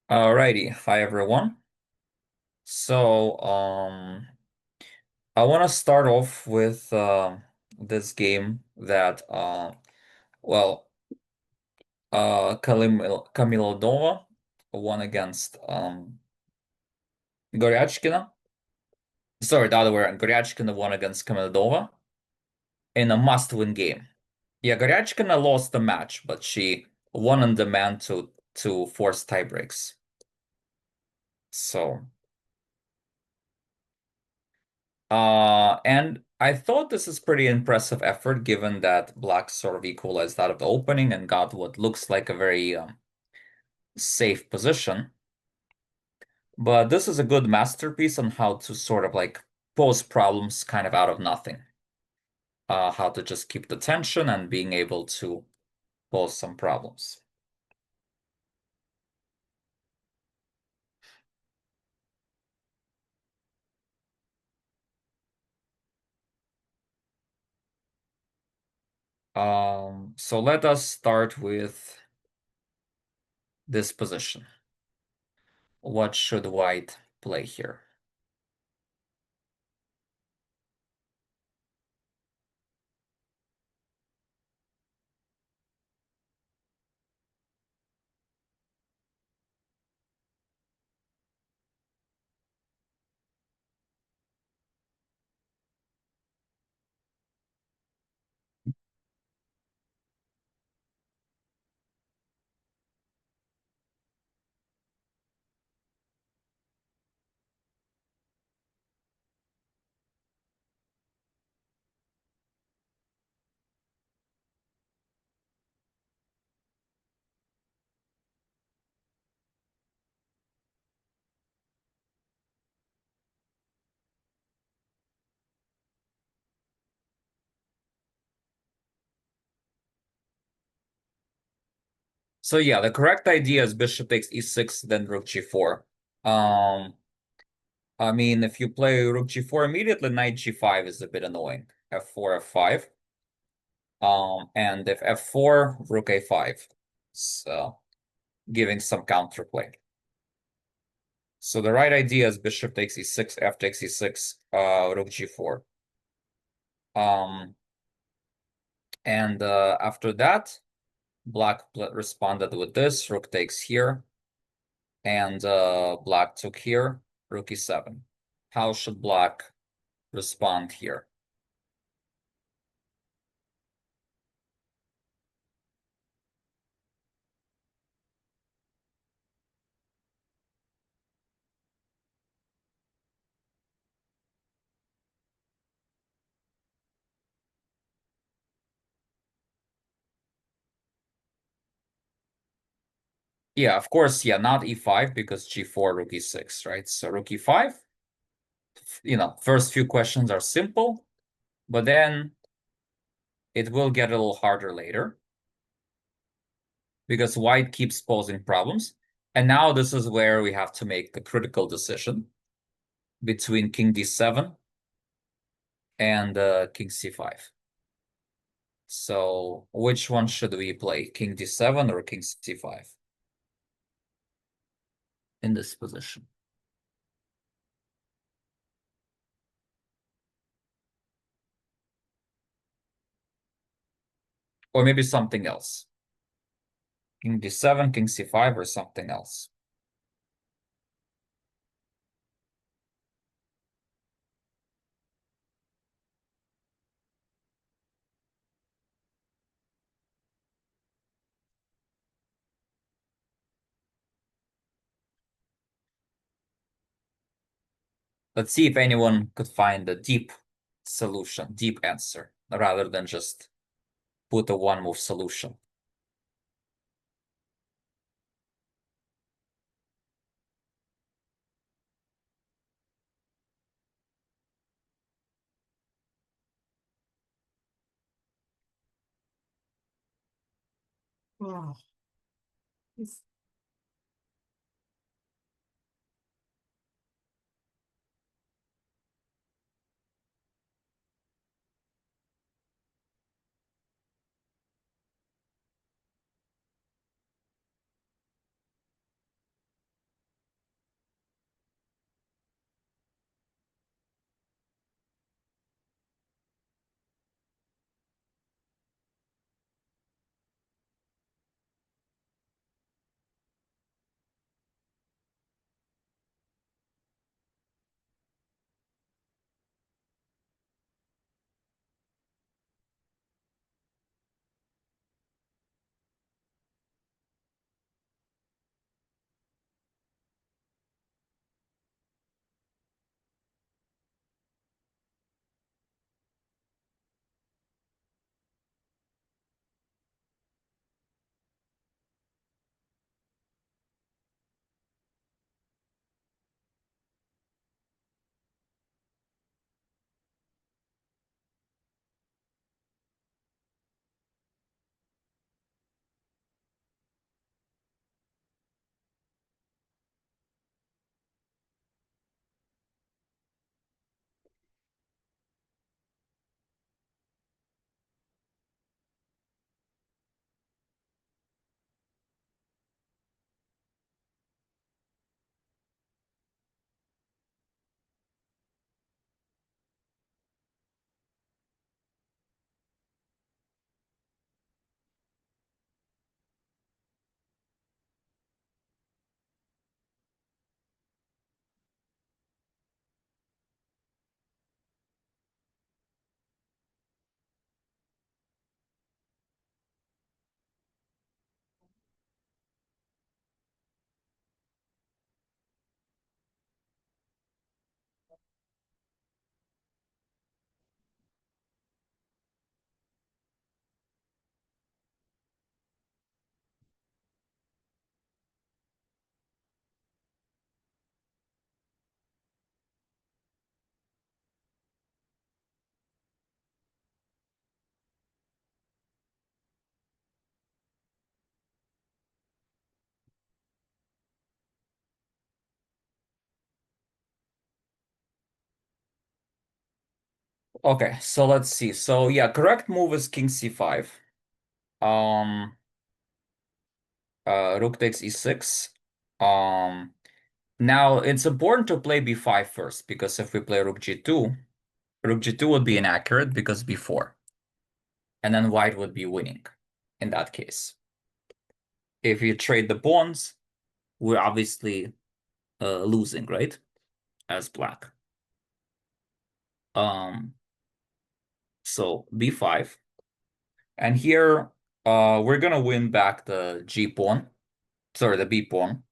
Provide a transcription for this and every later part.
Alrighty, hi everyone. So, I want to start off with this game that well, Kamilodova won against Goryachkina. Sorry, the other way around. Goryachkina won against Kamilodova in a must-win game. Yeah, Goryachkina lost the match, but she won on demand to force tiebreaks. So. And I thought this is pretty impressive effort given that Black sort of equalized out of the opening and got what looks like a very safe position. But this is a good masterpiece on how to sort of like pose problems kind of out of nothing. How to just keep the tension and being able to pose some problems. So let us start with this position. What should White play here? So yeah, the correct idea is bishop takes e6, then rook g4. Um, I mean, if you play rook g4 immediately, knight g5 is a bit annoying. f4, f5. And if f4, rook a5. So giving some counterplay. So the right idea is bishop takes e6, f takes e6, rook g4. Um, and after that, black responded with this, rook takes here. And black took here, rook e7. How should black respond here? Yeah, of course, yeah, not e5 because g4, rook e6, right? So rook e5, first few questions are simple, but then it will get a little harder later because white keeps posing problems. And now this is where we have to make the critical decision between king d7 and king c5. So which one should we play, king d7 or king c5 in this position? Or maybe something else. King d7, king c5, or something else. Let's see if anyone could find a deep solution, deep answer, rather than just put a one-move solution. Oh. Okay, so let's see. So yeah, correct move is king c5. Um, rook takes e6. Um, Now it's important to play b5 first, because if we play rook g2 would be inaccurate because b4, and then white would be winning in that case. If you trade the pawns, we're obviously losing, right? As black. Um, so b5, and here we're gonna win back the g pawn, sorry, the b pawn,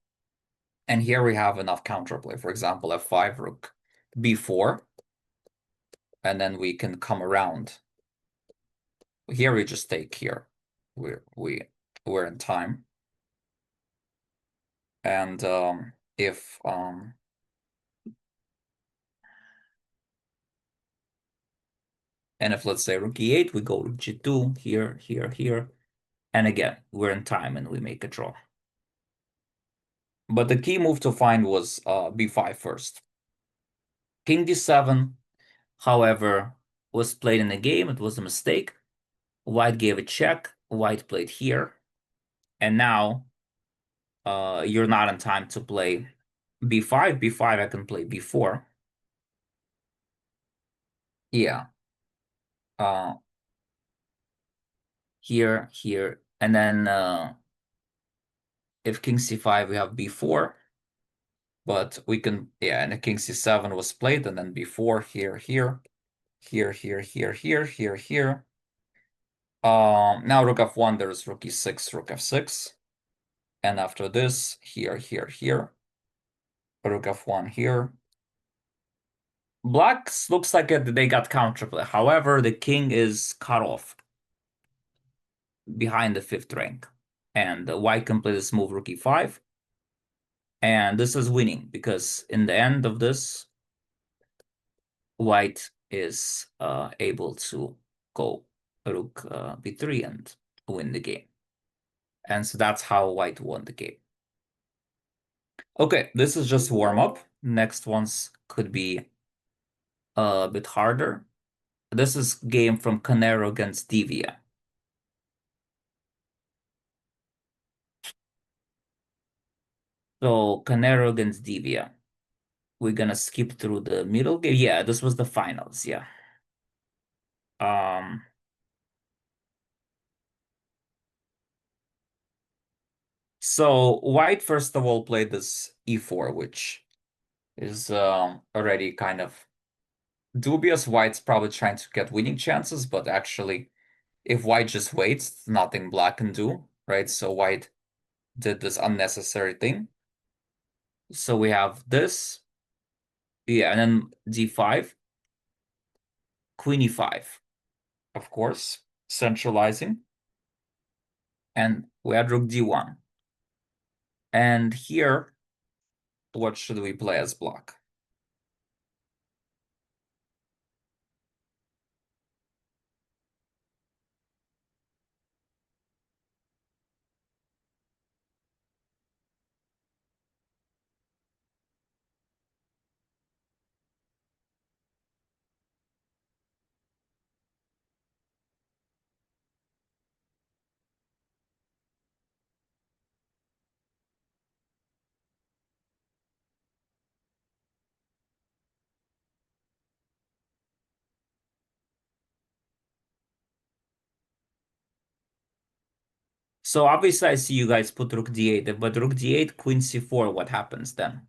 and here we have enough counterplay. For example, f5, rook b4, and then we can come around. Here we just take here. We're in time. And if let's say rook e8, we go rook g2 here, here, here. And again, we're in time and we make a draw. But the key move to find was b5 first. King d7, however, was played in the game. It was a mistake. White gave a check. White played here. And now you're not in time to play b5. b5, I can play b4. Yeah. Uh, here, here, and then if king c5, we have b4, but we can, yeah, and the king c7 was played, and then b4 here, here, here, here, here, here, here, here. Now rook f1, there's rook e6, rook f6, and after this, here, here, here, rook f1 here. Blacks looks like they got counterplay. However, the king is cut off behind the fifth rank, and white can play this move rook e5. And this is winning because in the end of this, white is able to go rook b3 and win the game. And so that's how white won the game. Okay, this is just warm up. Next ones could be a bit harder. This is game from Canero against Divia. So Canero against Divia. We're gonna skip through the middle game. Yeah, this was the finals. Yeah. Um, so white first of all played this e4, which is already kind of dubious. White's probably trying to get winning chances, but actually, if white just waits, nothing black can do, right? So white did this unnecessary thing. So we have this, yeah, and then d5, queen e5, of course, centralizing, and we had rook d1. And here, what should we play as block? So obviously I see you guys put rook d8, but rook d8, queen c4, what happens then?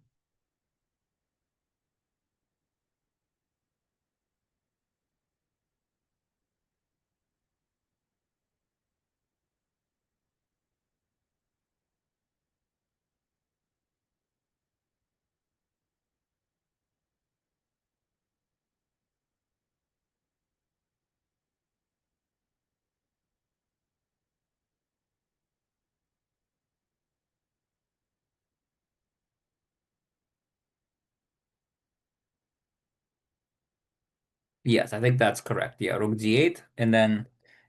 Yes, I think that's correct. Yeah, rook d8, and then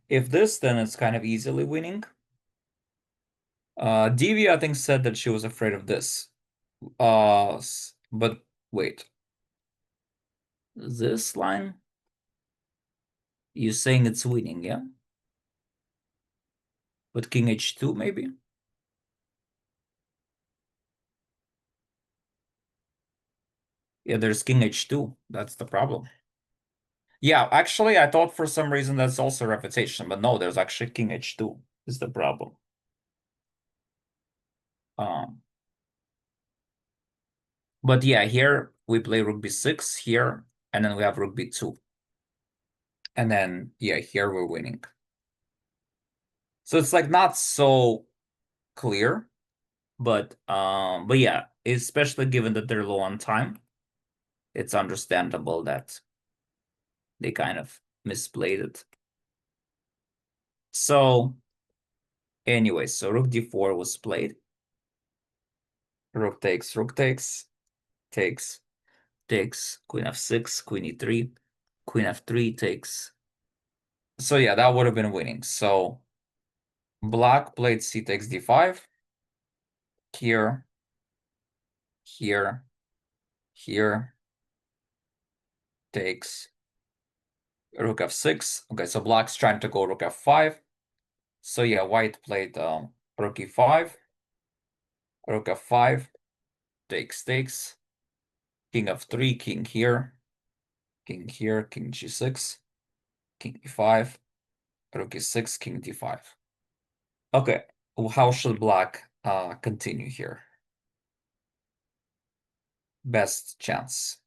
if this, then it's kind of easily winning. Devi, I think, said that she was afraid of this. But wait, this line? You're saying it's winning, yeah? With king h2, maybe? Yeah, there's king h2. That's the problem. Yeah, actually, I thought for some reason that's also reputation, but no, there's actually king h2 is the problem. Um, but yeah, here we play rook b6 here, and then we have rook b2. And then, yeah, here we're winning. So it's like not so clear, but yeah, especially given that they're low on time, it's understandable that they kind of misplayed it. So anyway, so rook d4 was played. Rook takes, takes, takes, queen f6, queen e3, queen f3 takes. So yeah, that would have been winning. So black played c takes d5, here, here, here, takes rook f6. Okay, so black's trying to go rook f5. So yeah, white played rook e5, rook f5, takes, king f3, king here, king here, king g6, king e5, rook e6, king d5. Okay, well, how should black continue here? Best chance.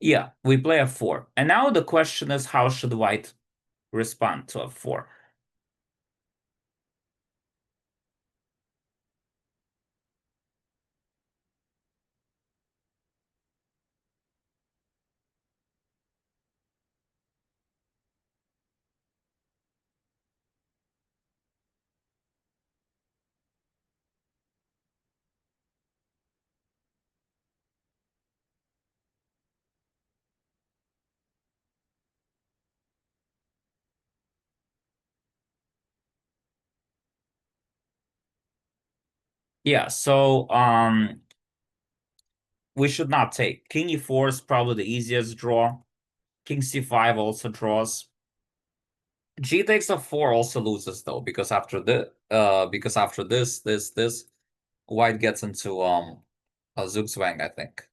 Yeah, we play f4. And now the question is, how should white respond to f4? Yeah, so we should not take. King e4 is probably the easiest draw. King c5 also draws. G takes f4 also loses though, because after this, white gets into a zugzwang, I think.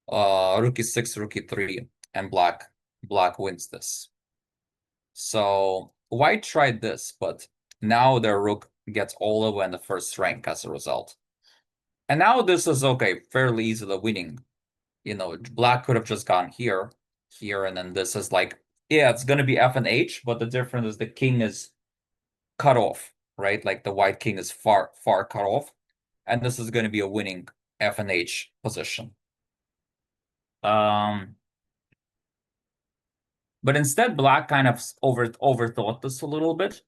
Rook e6, rook e3, and black wins this. So white tried this, but now their rook gets all the way in the first rank as a result. And now this is okay, fairly easily winning. You know, black could have just gone here, here, and then this is like, yeah, it's gonna be f and h, but the difference is the king is cut off, right? Like the white king is far cut off, and this is gonna be a winning f and h position. Um, but instead, black kind of overthought this a little bit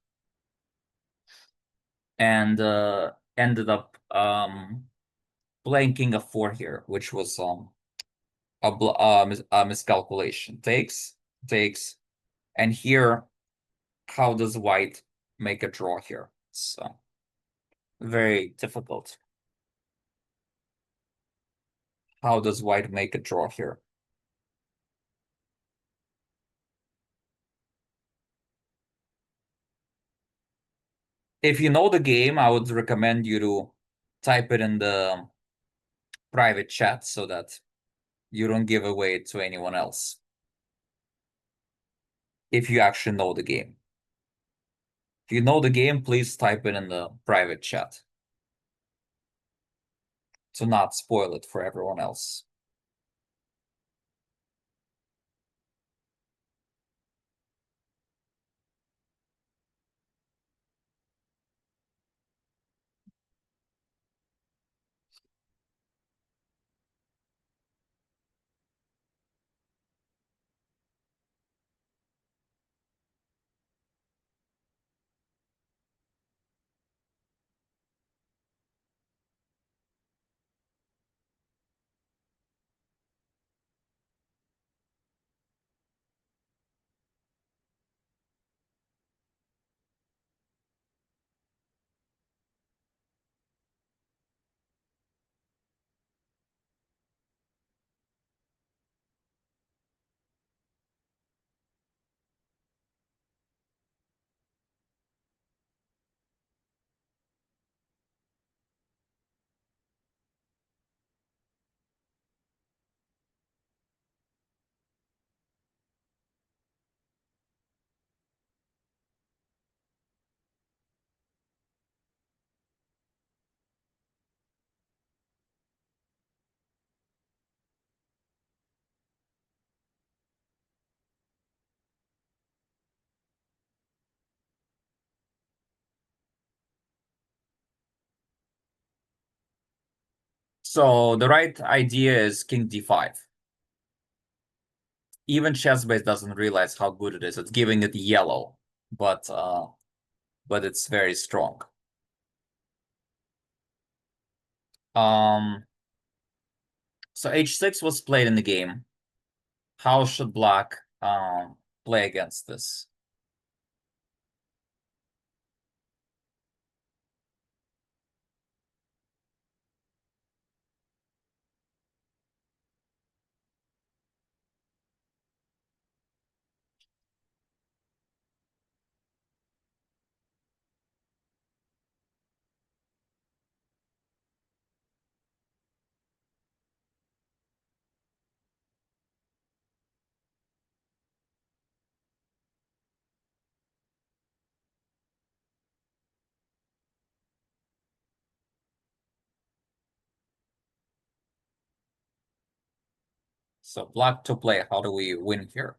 and ended up playing king f4 here, which was a miscalculation. Takes, and here, how does white make a draw here? So very difficult. How does white make a draw here? If you know the game, I would recommend you to type it in the private chat so that you don't give away to anyone else. If you actually know the game. If you know the game, please type it in the private chat to not spoil it for everyone else. So the right idea is king d5. Even chess-base doesn't realize how good it is. It's giving it yellow, but it's very strong. Um, so h6 was played in the game. How should black play against this? So black to play, how do we win here?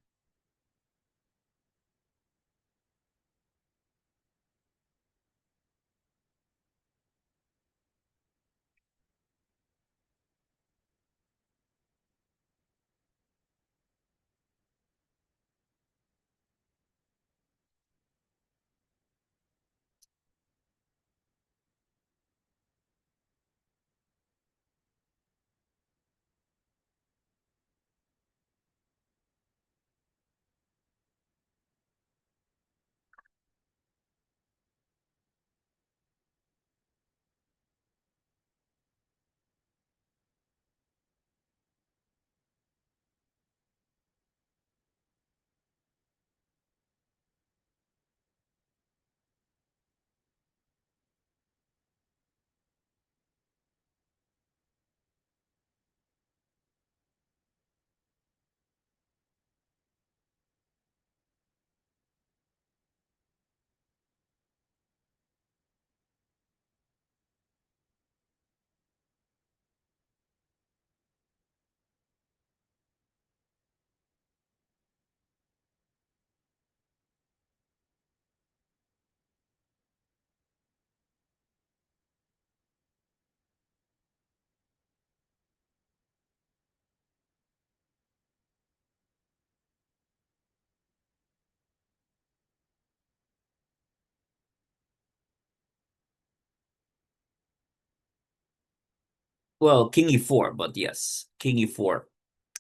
Well, king e4, but yes, king e4.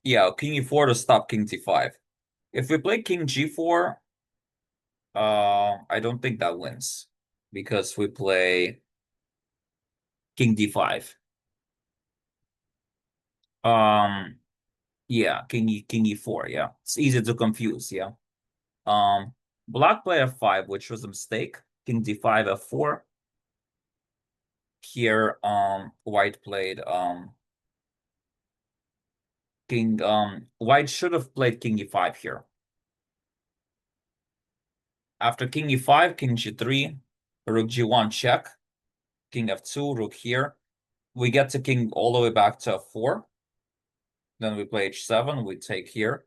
Yeah, king e4 to stop king t5. If we play king g4, I don't think that wins because we play king d5. Um, yeah, king e4. Yeah, it's easy to confuse. Yeah. Um, Black play f5, which was a mistake. King d5, f4. Here, white played king. White should have played king e5 here. After king e5, king g3, rook g1 check, king f2, rook here. We get to king all the way back to f4. Then we play h7, we take here,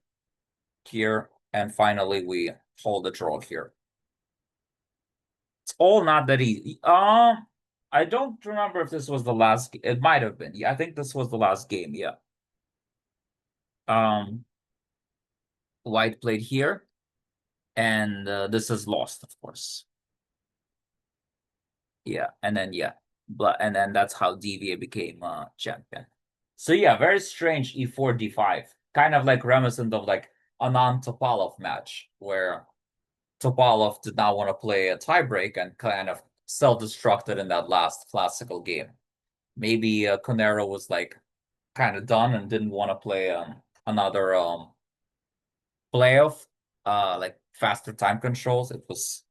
here, and finally we hold the draw here. It's all not that easy. I don't remember if this was the last. It might have been. Yeah, I think this was the last game. Yeah. Um, White played here, and this is lost, of course. Yeah, and then yeah, but and then that's how DVA became champion. So yeah, very strange e4 d5, kind of like reminiscent of like Anand Topalov match where Topalov did not want to play a tiebreak and kind of self-destructed in that last classical game. Maybe Conero was like kind of done and didn't want to play another playoff, like faster time controls. It was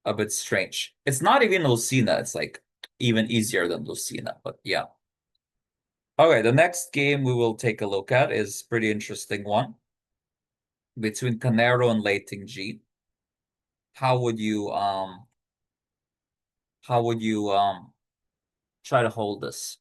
a bit strange. It's not even Lucina. It's like even easier than Lucina, but yeah. Okay, the next game we will take a look at is pretty interesting one between Canero and Leiting G. How would you how would you try to hold this?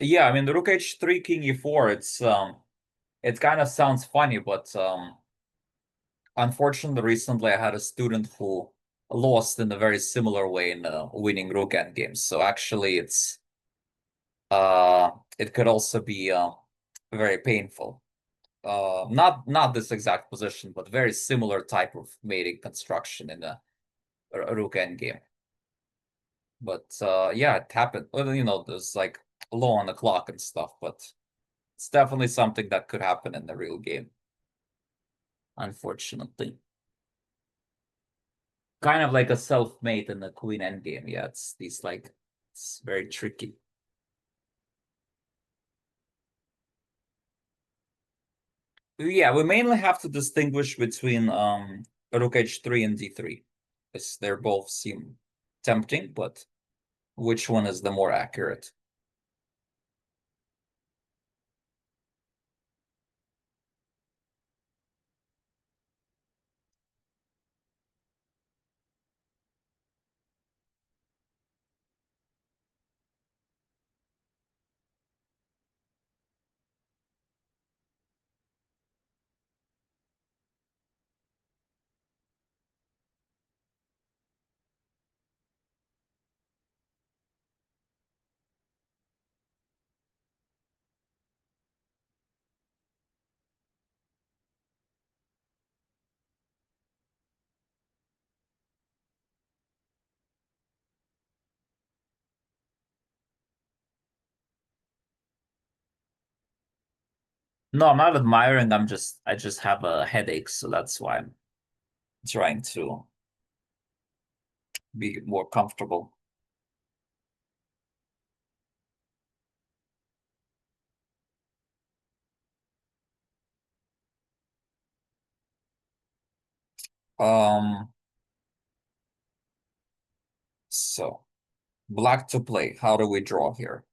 Yeah, I mean the rook h3, king e4, it kind of sounds funny, but unfortunately recently I had a student who lost in a very similar way in winning rook endgames. So actually uh it could also be very painful. Not this exact position, but very similar type of mating construction in a rook endgame. But yeah, it happened. Well, there's like law on the clock and stuff, but it's definitely something that could happen in the real game, unfortunately. Kind of like a self-mate in the queen endgame. Yeah, it's these like it's very tricky. Yeah, we mainly have to distinguish between rook h3 and d3, because they're both seem tempting, but which one is the more accurate? No, I'm not admiring. I just have a headache, so that's why I'm trying to be more comfortable. Um, so black to play. How do we draw here?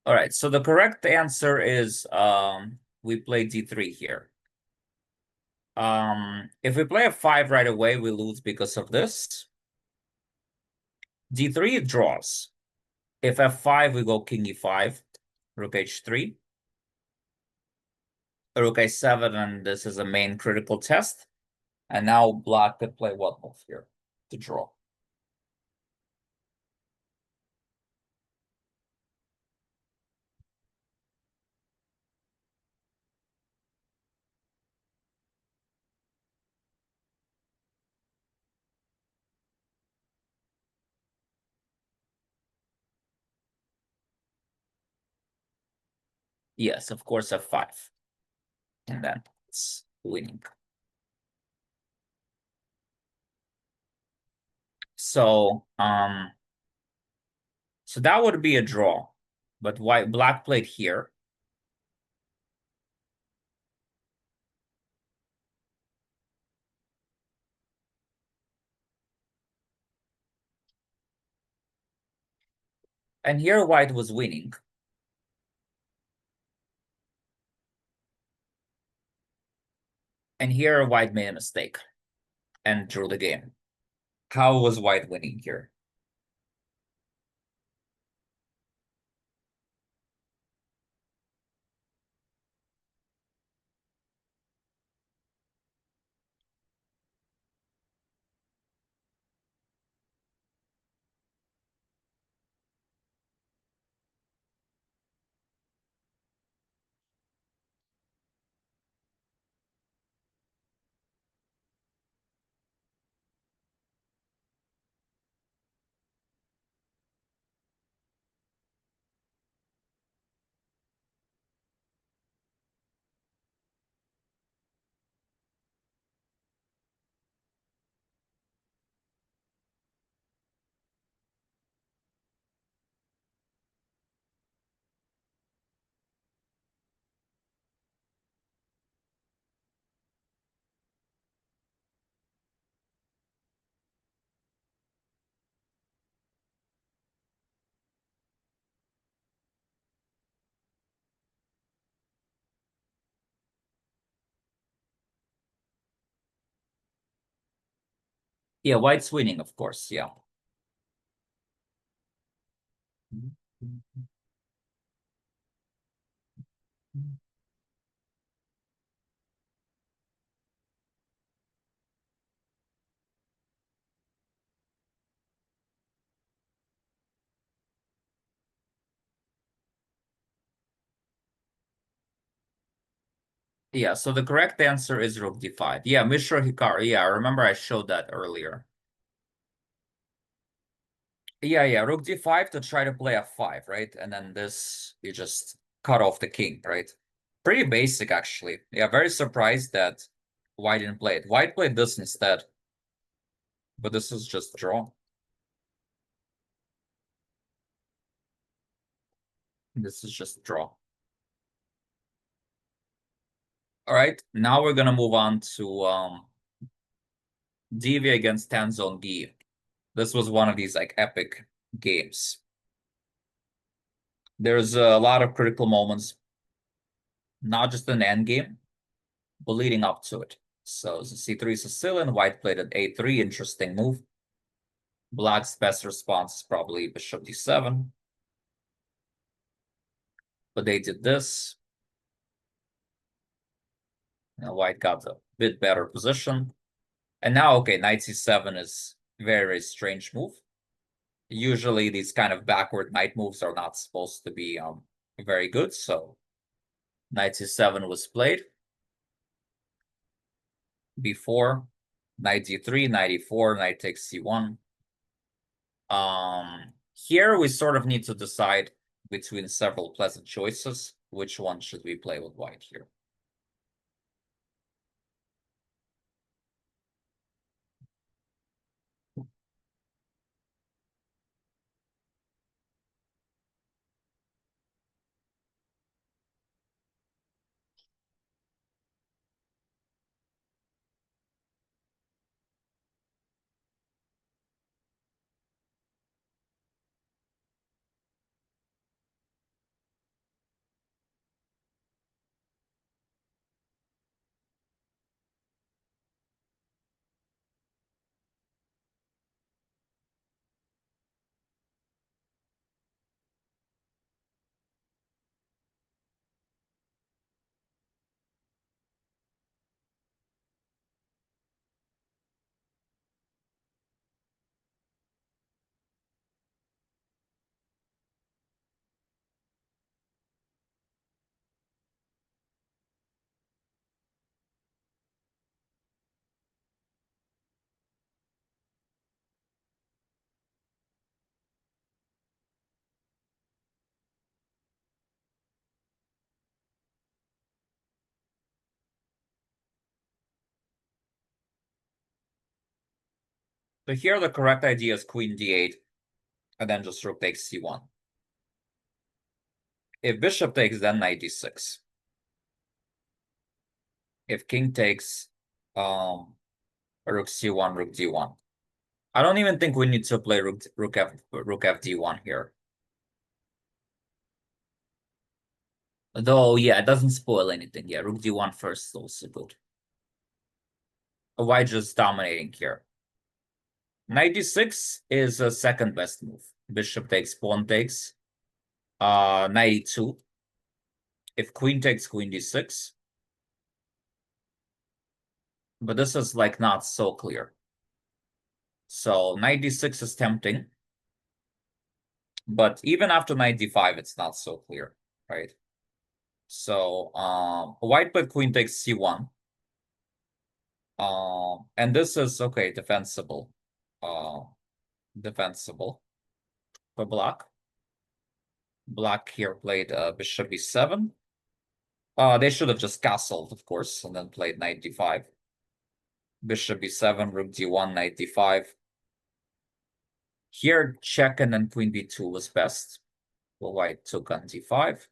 All right, so the correct answer is we play d3 here. If we play f5 right away, we lose because of this. D3 it draws. If f5, we go king e5, rook h3, rook a7, and this is a main critical test. And now black could play what move here to draw? Yes, of course, f5. And then it's winning. So that would be a draw. But white black played here. And here white was winning. And here white made a mistake and drew the game. How was white winning here? Yeah, white's winning, of course. Yeah. Yeah, so the correct answer is rook d5. Yeah, Mishra Hikaru. Yeah, I remember I showed that earlier. Yeah, rook d5 to try to play f5, right? And then this, you just cut off the king, right? Pretty basic, actually. Yeah, very surprised that white didn't play it. White played this instead, but this is just draw. This is just draw. All right, now we're gonna move on to DV against Tanzone D. This was one of these like epic games. There's a lot of critical moments, not just in the end game, but leading up to it. So c3 Sicilian, white played at a3, interesting move. Black's best response is probably bishop d7, but they did this. And white got a bit better position. And now, okay, knight c7 is very, very strange move. Usually these kind of backward knight moves are not supposed to be very good. So knight c7 was played before. Knight d3, knight e4, knight takes c1. Here we sort of need to decide between several pleasant choices. Which one should we play with white here? So here the correct idea is queen d8, and then just rook takes c1. If bishop takes, then knight d6. If king takes, rook c1, rook d1. I don't even think we need to play rook f d1 here. Though, yeah, it doesn't spoil anything. Yeah, rook d1 first is also good. White just dominating here. Knight d6 is a second best move. Bishop takes, pawn takes. Knight e2. If queen takes, queen d6. But this is like not so clear. So knight d6 is tempting. But even after knight d5, it's not so clear, right? So white played queen takes c1. And this is okay, defensible. Uh, defensible for black. Black here played bishop e7. They should have just castled, of course, and then played knight d5. Bishop e7, rook d1, knight d5. Here, check and then queen b2 was best. Well, white took on d5.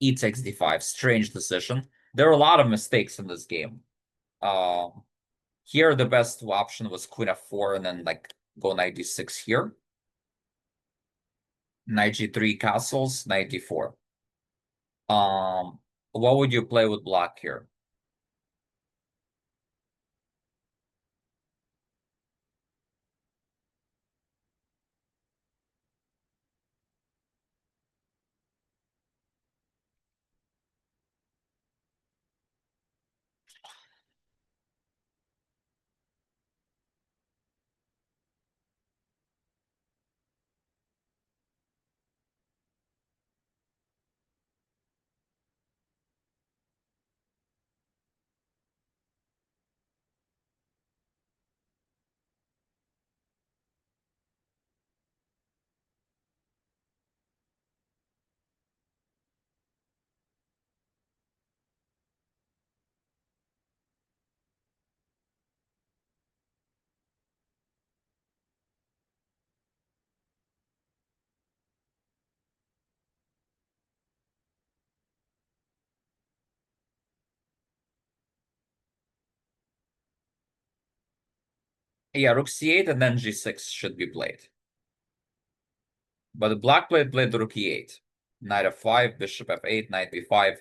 E takes d5. Strange decision. There are a lot of mistakes in this game. Here, the best option was queen f4 and then like go knight d6 here. Knight g3 castles, knight d4. What would you play with black here? Yeah, rook c8 and then g6 should be played. But the black played rook e8. Knight f5, bishop f8, knight b5.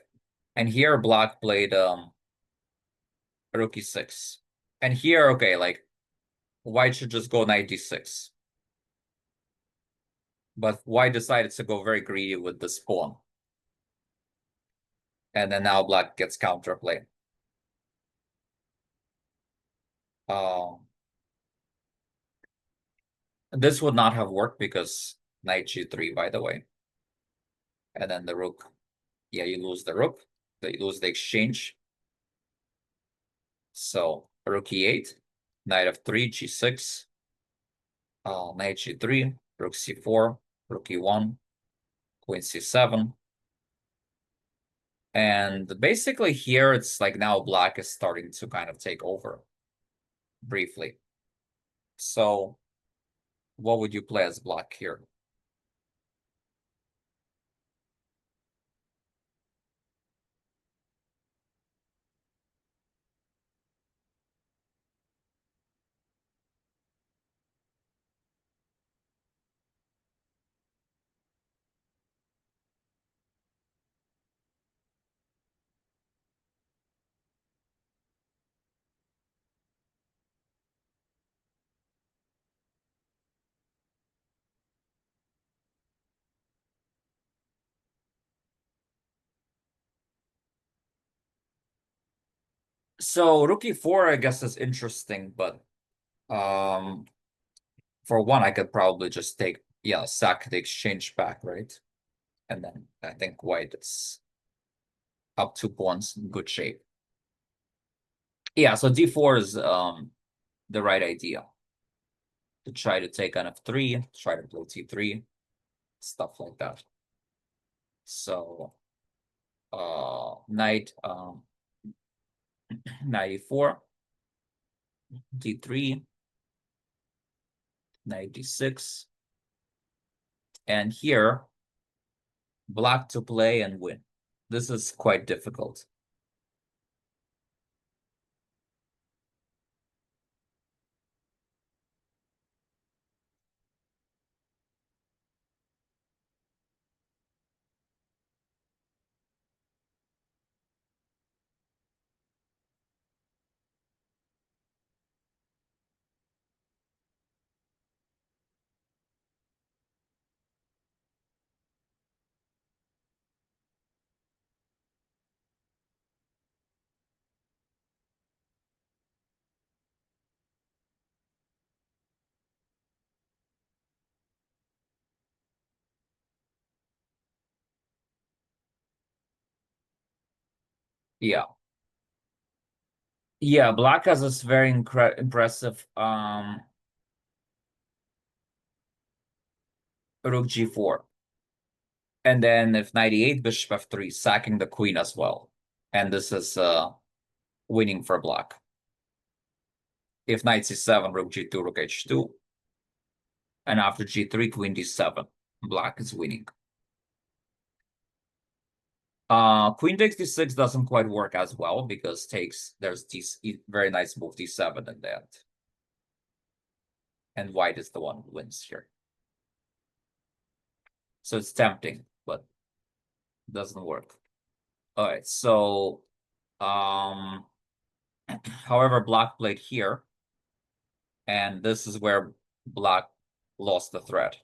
And here black played rook e6. And here, okay, like white should just go knight d6. But white decided to go very greedy with this pawn. And then now black gets counterplay. This would not have worked because knight g3, by the way. And then the rook. Yeah, you lose the rook. You lose the exchange. So rook e8, knight f3, g6, knight g3, rook c4, rook e1, queen c7. And basically here it's like now black is starting to kind of take over briefly. So what would you play as black here? So rook e4, I guess, is interesting, but um, for one, I could probably just take, yeah, sack the exchange back, right? And then I think white is up 2 pawns in good shape. Yeah, so d4 is the right idea to try to take on f3, try to play t3, stuff like that. So knight knight e4, d3, knight d6, and here black to play and win. This is quite difficult. Yeah. Yeah, black has this very impressive rook g4. And then if knight e8, bishop f3, sacking the queen as well. And this is winning for black. If knight c7, rook g2, rook h2. And after g3, queen d7. Black is winning. Queen takes d6 doesn't quite work as well because there's this very nice move d7 in the end. And white is the one who wins here. So it's tempting, but doesn't work. All right, so um however, black played here, and this is where black lost the thread.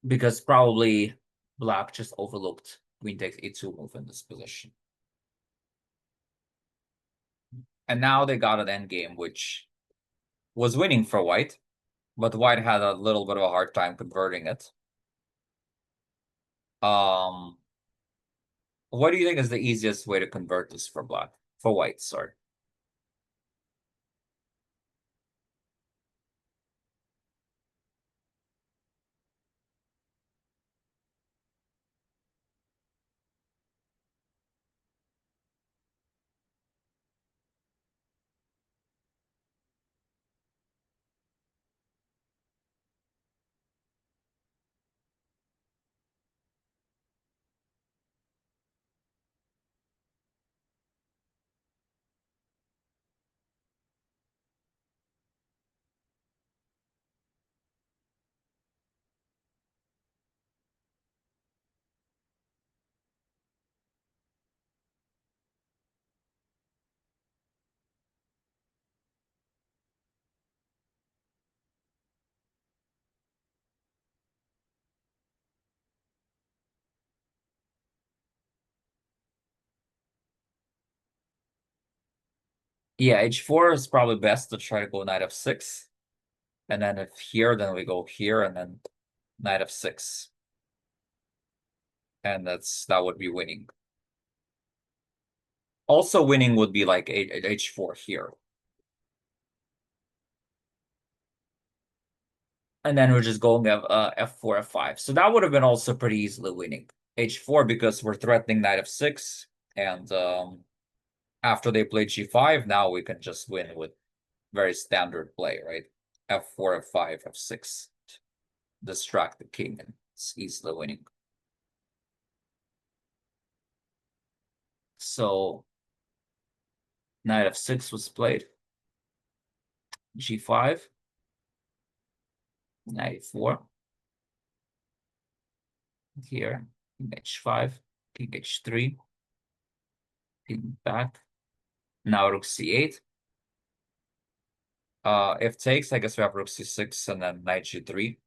Because probably black just overlooked queen takes e2 move in this position. And now they got an endgame, which was winning for white, but white had a little bit of a hard time converting it. Um, what do you think is the easiest way to convert this for black? For white, sorry. Yeah, h4 is probably best to try to go knight f6. And then if here, then we go here, and then knight f6. And that would be winning. Also winning would be like h4 here. And then we're just going f4, f5. So that would have been also pretty easily winning. h4 because we're threatening knight f6. And after they play g5, now we can just win with very standard play, right? f4, f5, f6. Distract the king, and it's easily winning. So knight f6 was played. g5. Knight e4. Here. King h5. King h3. King back. Now rook c8. If takes, I guess we have rook c6 and then knight g3.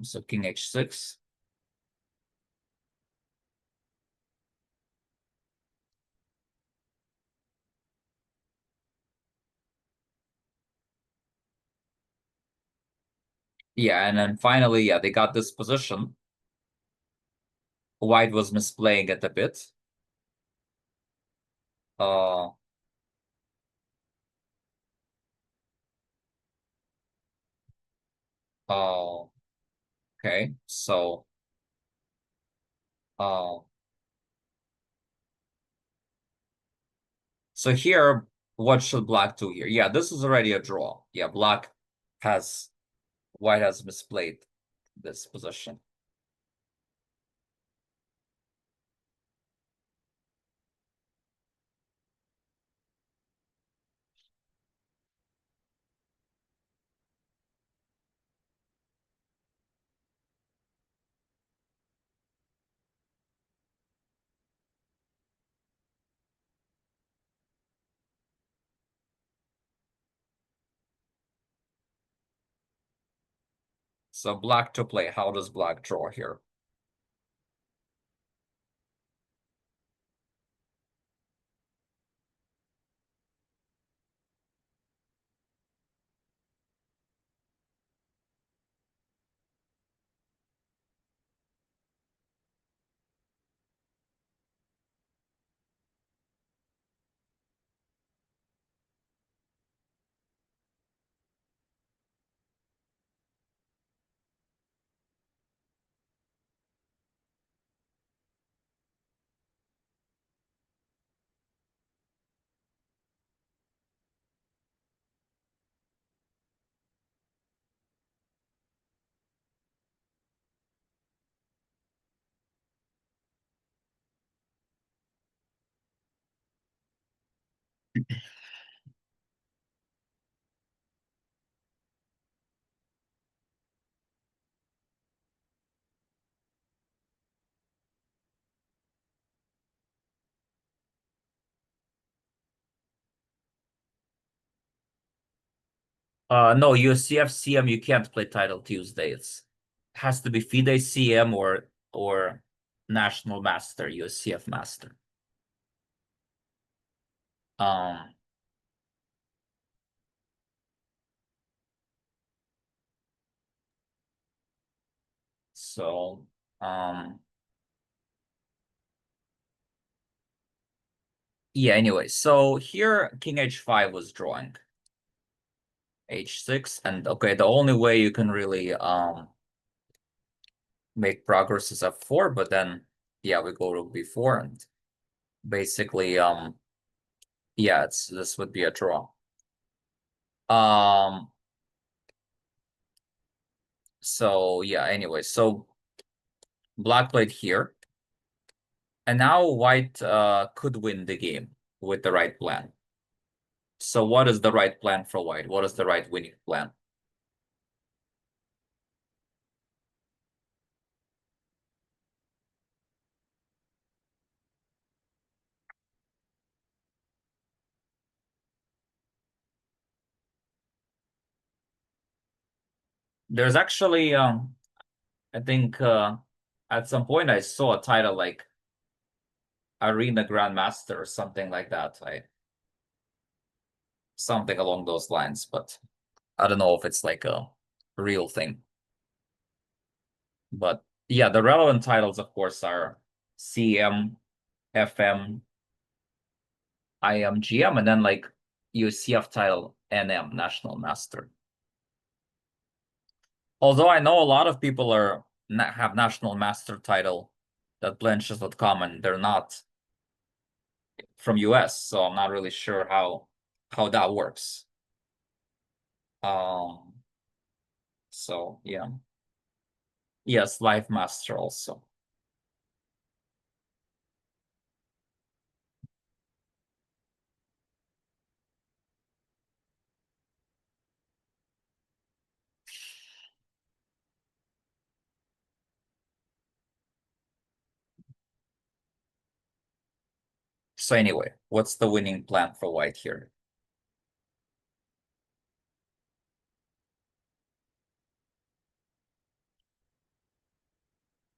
So king h6. Yeah, and then finally, yeah, they got this position. White was misplaying it a bit. Uh, uh, okay, uh, so here, what should black do here? Yeah, this is already a draw. Yeah, has, white has misplayed this position. So black to play. How does black draw here? No, USCF CM you can't play Title Tuesday. It has to be FIDE CM or National Master, USCF Master. Um, so yeah, anyway, so here King H5 was drawing H6, and okay, the only way you can really make progress is F4, but then yeah, we go to B4 and basically yeah, this would be a draw. Um so yeah, anyway, so black played here, and now white could win the game with the right plan. So what is the right plan for white? What is the right winning plan? There's actually I think at some point I saw a title like Arena Grandmaster or something like that. Something along those lines, but I don't know if it's like a real thing. But yeah, the relevant titles, of course, are CM, FM, IM, GM, and then like UCF title, NM, National Master. Although I know a lot of people have National Master title that blenches.com, and they're not from US, so I'm not really sure how that works. Um, so yeah. Yes, Live Master also. So anyway, what's the winning plan for white here?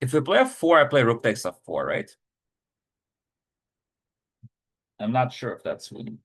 If we play f4, I play rook takes f4, right? I'm not sure if that's winning.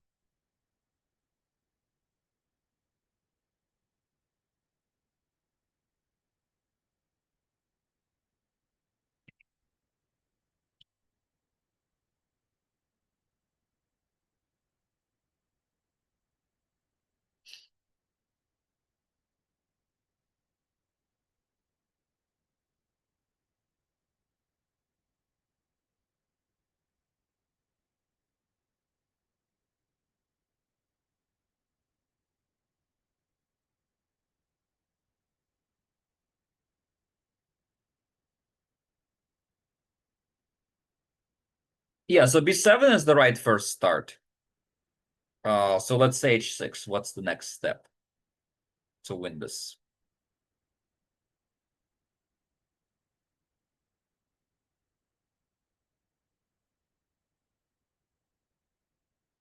Yeah, so b7 is the right first start. So let's say h6. What's the next step to win this?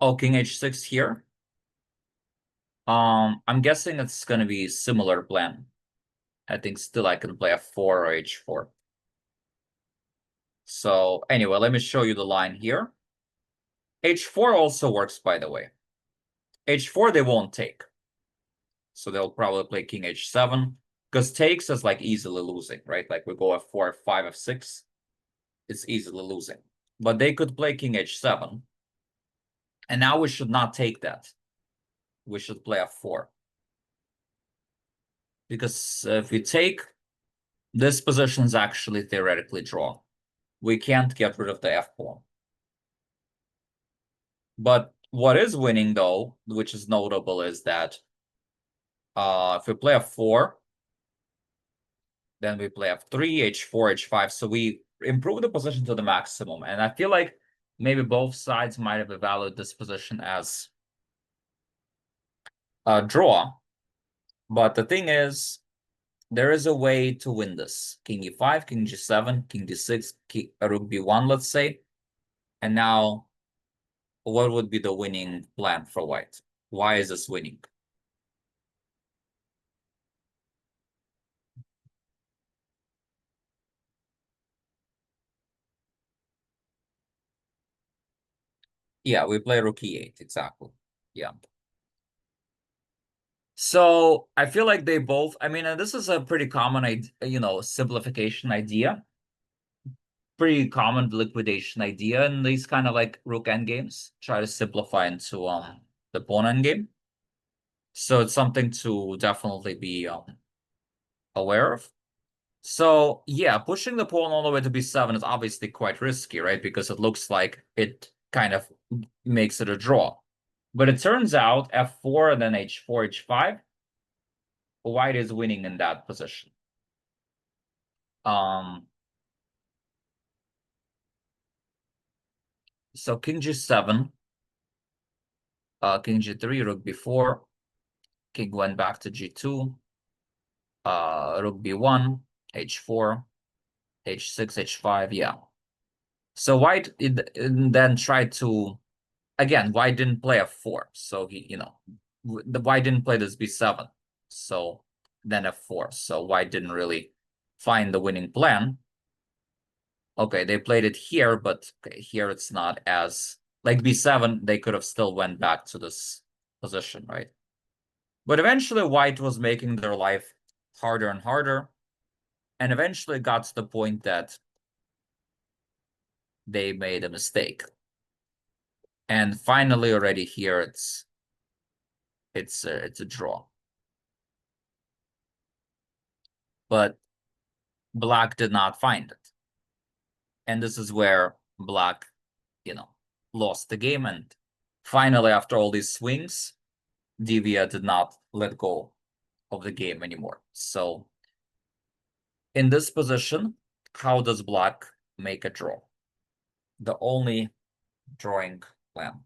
Oh, king h6 here. I'm guessing it's gonna be similar plan. I think still I can play f4 or h4. So anyway, let me show you the line here. H4 also works, by the way. H4 they won't take. So they'll probably play king h7. Because takes is like easily losing, right? Like we go f4, f5, f6. It's easily losing. But they could play king h7. And now we should not take that. We should play f4. Because if we take, this position is actually theoretically drawn. We can't get rid of the f pawn. But what is winning, though, which is notable, is that if we play f4, then we play f3, h4, h5. So we improve the position to the maximum. And I feel like maybe both sides might have evaluated this position as draw. But the thing is, there is a way to win this. King e5, king g7, king d6, rook b1, let's say. And now, what would be the winning plan for white? Why is this winning? Yeah, we play rook e8, exactly. Yeah. So I feel like they both, I mean, and this is a pretty common, simplification idea, pretty common liquidation idea in these kind of like rook endgames. Try to simplify into the pawn endgame. So it's something to definitely be aware of. So yeah, pushing the pawn all the way to b7 is obviously quite risky, right? Because it looks like it kind of makes it a draw. But it turns out f4 and then h4, h5, white is winning in that position. Um, so king g7, king g3, rook b4, king went back to g2, rook b1, h4, h6, h5, yeah. So white then tried to, again, white didn't play f4, so the white didn't play this b7, so then f4, so white didn't really find the winning plan. Okay, they played it here, but okay, here it's not as like b7. They could have still went back to this position, right? But eventually, white was making their life harder and harder, and eventually got to the point that they made a mistake. And finally, already here, it's a draw. But black did not find it, and this is where black, you know, lost the game. And finally, after all these swings, Divya did not let go of the game anymore. So in this position, how does black make a draw? The only drawing plan.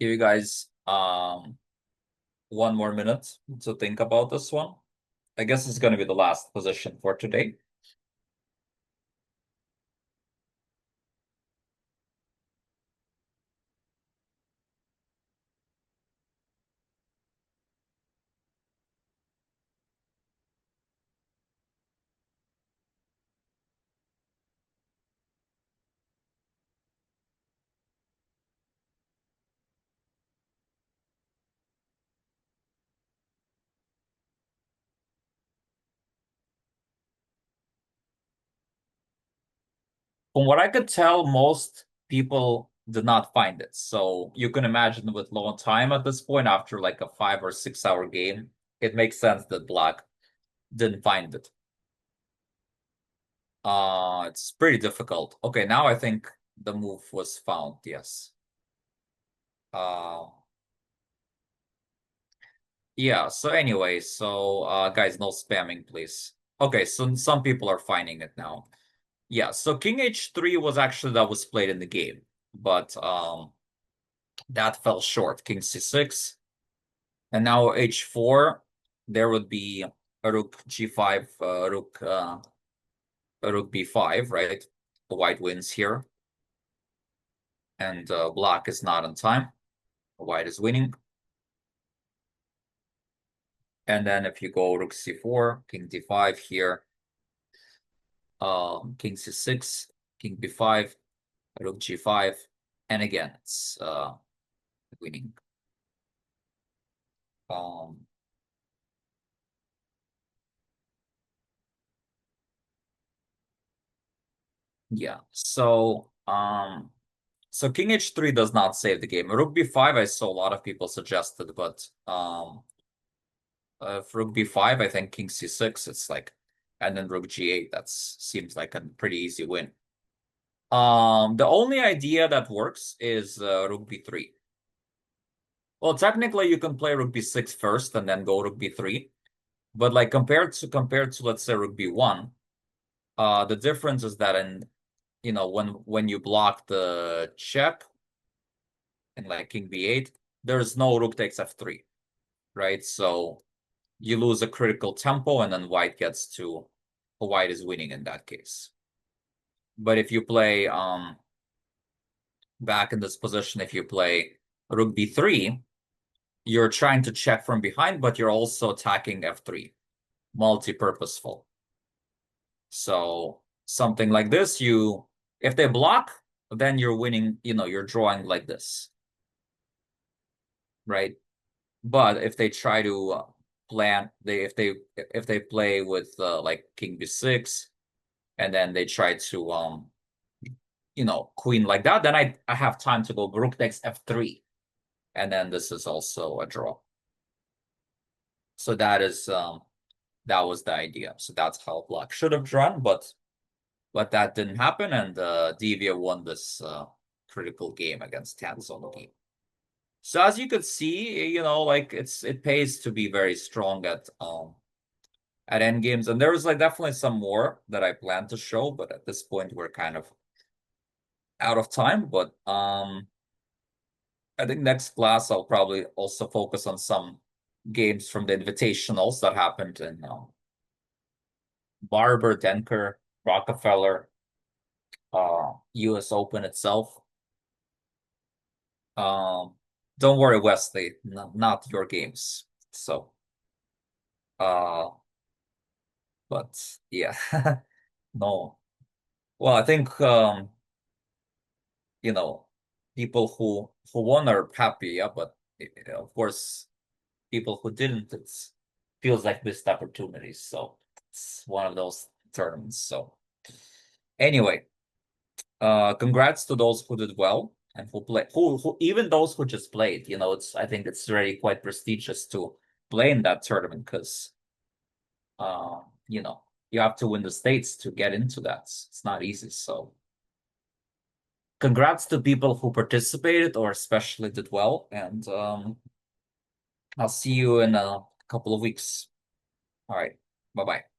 Give you guys one more minute to think about this one. I guess it's going to be the last position for today. From what I could tell, most people did not find it. So you can imagine with low on time at this point, after like a 5 or 6 hour game, it makes sense that Black didn't find it. It's pretty difficult. Okay, now I think the move was found, yes. Uh yeah, so anyway, so guys, no spamming, please. Okay, so some people are finding it now. Yeah, so King H3 was actually that was played in the game, but that fell short. King C6, and now H4, there would be a Rook G5, Rook B5, right? The white wins here, and Black is not on time. White is winning. And then if you go Rook C4, King D5 here, King C6, King B5, Rook G5, and again it's winning. Um, yeah. So King H3 does not save the game. Rook B5, I saw a lot of people suggested, but for Rook B5, I think King C6, it's like, and then Rook G8, that seems like a pretty easy win. The only idea that works is Rook B3. Well, technically you can play Rook B6 first and then go Rook B3, but like compared to let's say Rook B1, the difference is that in when you block the check and like King B8, there's no Rook takes F3, right? So you lose a critical tempo, and then white is winning in that case. But if you play back in this position, if you play Rook B3, you're trying to check from behind, but you're also attacking F3, multi-purposeful. So something like this, if they block, then you're winning, you're drawing like this, right? But if they try to if they play with like King B6, and then they try to queen like that, then I have time to go Rook takes F3, and then this is also a draw. So that was the idea. So that's how Black should have drawn, but that didn't happen, and Devia won this critical game against Tanzongi. So as you could see, like it pays to be very strong at end games, and there was like definitely some more that I plan to show, but at this point we're kind of out of time. But I think next class I'll probably also focus on some games from the invitationals that happened in Barber, Denker, Rockefeller, US Open itself. Um, don't worry, Wesley, not your games. So, uh, but yeah, no. Well, I think you know, people who won are happy, yeah, but of course, people who didn't, it feels like missed opportunities. So it's one of those tournaments. So anyway, congrats to those who did well and who play who even those who just played. I think it's really quite prestigious to play in that tournament because uh, you know, you have to win the states to get into that. It's not easy. So congrats to people who participated or especially did well. And I'll see you in a couple of weeks. All right. Bye bye.